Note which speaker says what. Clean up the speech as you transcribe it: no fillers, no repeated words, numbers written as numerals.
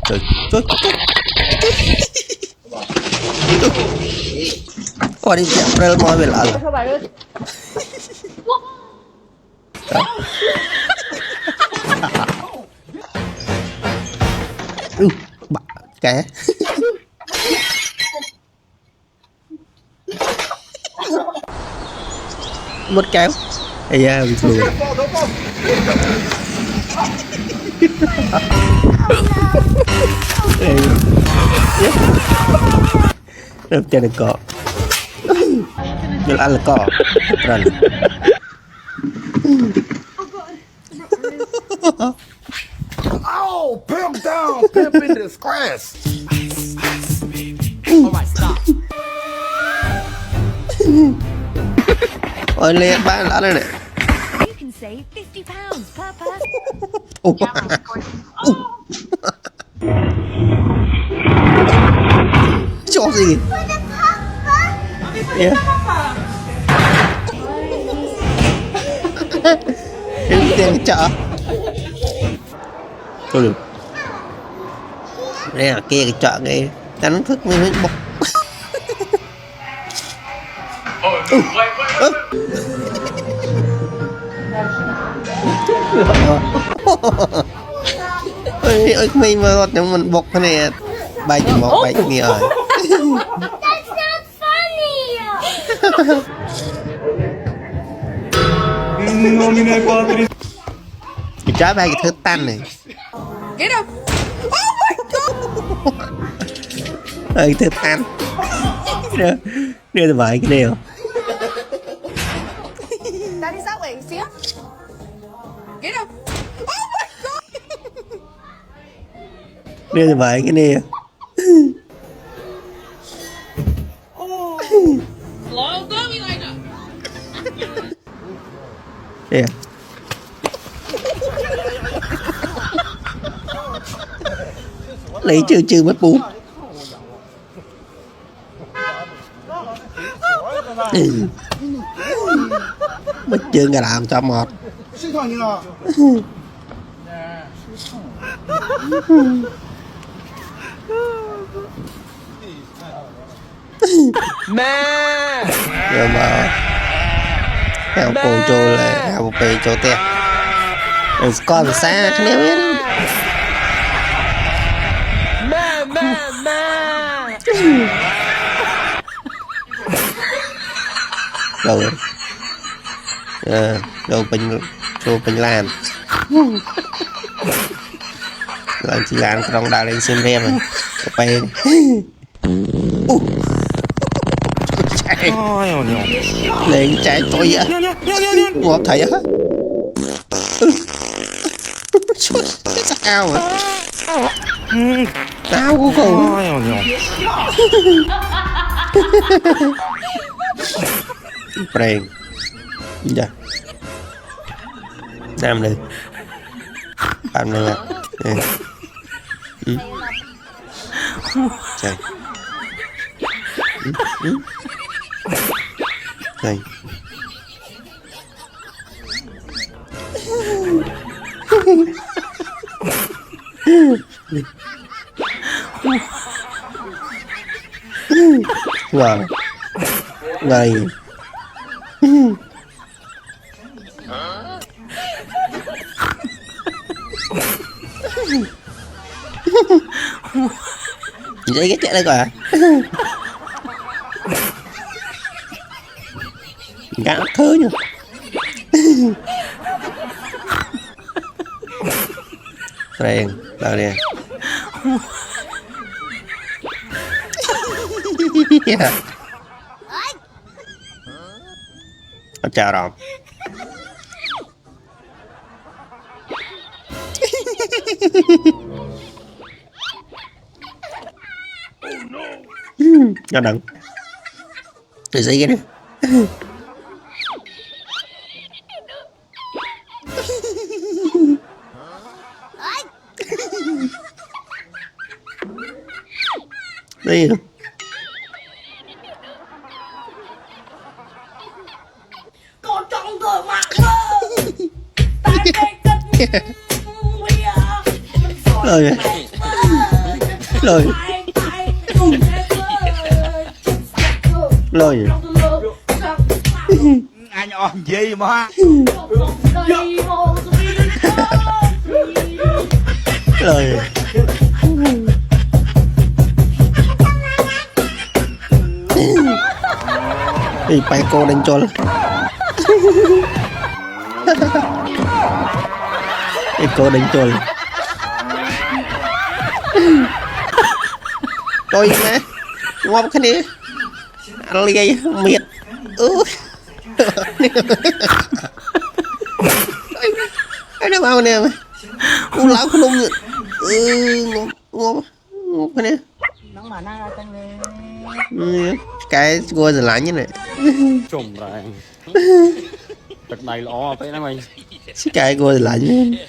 Speaker 1: trời trời ôi đi chạm rel mỏi về lại bạn cái một kéo ây da bị lùi đập chân được cọ nhưng ăn là cọ rần
Speaker 2: Oh, pimp down, pimp in disgrace. All right, stop.
Speaker 1: ôi lên bạn đã đây này
Speaker 3: You can save £50 per person.
Speaker 1: cho gì yeah. Em tiền chợ thôi được đây là kia cái chợ này cắn thức mới bọc ơi mình mà lọt trong mình bọc cái này bay chỉ bọc bay nghe rồi
Speaker 3: That's not funny.
Speaker 1: cái trái bay cái thứ tan này
Speaker 3: Get up. Oh my god.
Speaker 1: ơi thứ tan đưa từ vậy cái điều
Speaker 3: Daddy's that way. See ya. Get up. Oh my god.
Speaker 1: đưa từ vậy cái điều nè lấy chưa mất bún mất chưa ngà làm cho mọt
Speaker 2: Man.
Speaker 1: rồi mà heo cổ trâu là heo bề trâu tè con xa cái nêu ấy
Speaker 2: Man.
Speaker 1: rồi rồi bình lan làm chỉ làm trong đào lên xem em rồi bay lên chạy tôi vậy ngọt thầy á sao mà tao của cô preng dạ nam đi bạn này là trời trời rồi này vậy cái chạy đây coi à gã thơ nhá Rèn đâu nè chào rồi cho đừng từ gì cái này đi
Speaker 3: Con trong cửa mạng ta cây cất
Speaker 1: rồi Lôi Lôi
Speaker 4: Anh ôm gì mà
Speaker 1: Lôi Ih, Paiko dan Col. Iko dan Col. Coi nè, ngon cái này. Ăn lia miệt. Ai đâu vào nè. U lão không luôn. Ngon ngon ngon cái này.
Speaker 4: Nóng mà nó tăng lên
Speaker 1: Cái cua giờ lại như này.
Speaker 4: Trùng rồi Thật đầy lọ phải nó mày
Speaker 1: Cái cua giờ lại như này.